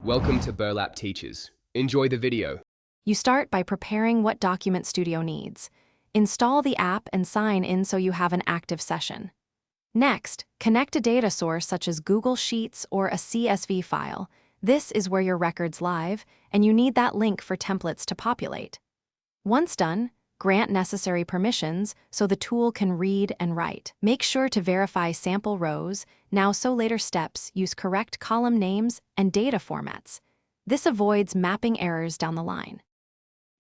Welcome to Burlap Teachers. Enjoy the video. You start by preparing what Document Studio needs. Install the app and sign in so you have an active session. Next, connect a data source such as Google Sheets or a CSV file. This is where your record's live, and you need that link for templates to populate. Once done, grant necessary permissions so the tool can read and write. Make sure to verify sample rows. Now, so later steps use correct column names and data formats. This avoids mapping errors down the line.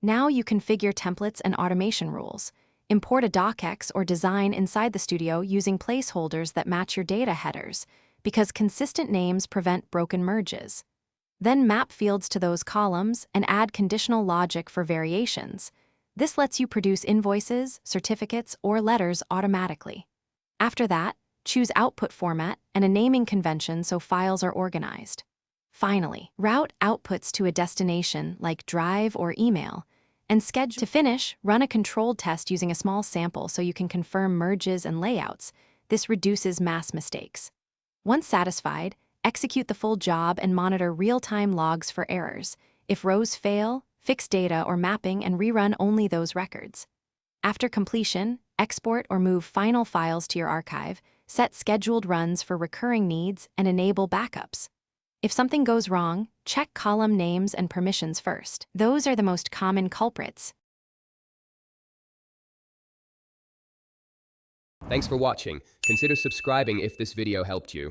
Now you configure templates and automation rules. Import a docx or design inside the studio using placeholders that match your data headers, because consistent names prevent broken merges. Then map fields to those columns and add conditional logic for variations. This lets you produce invoices, certificates, or letters automatically. After that, choose output format and a naming convention so files are organized. Finally, route outputs to a destination like Drive or email, and schedule. To finish, run a controlled test using a small sample so you can confirm merges and layouts. This reduces mass mistakes. Once satisfied, execute the full job and monitor real-time logs for errors. If rows fail, fix data or mapping and rerun only those records. After completion, export or move final files to your archive, set scheduled runs for recurring needs, and enable backups. If something goes wrong, check column names and permissions first. Those are the most common culprits. Thanks for watching. Consider subscribing if this video helped you.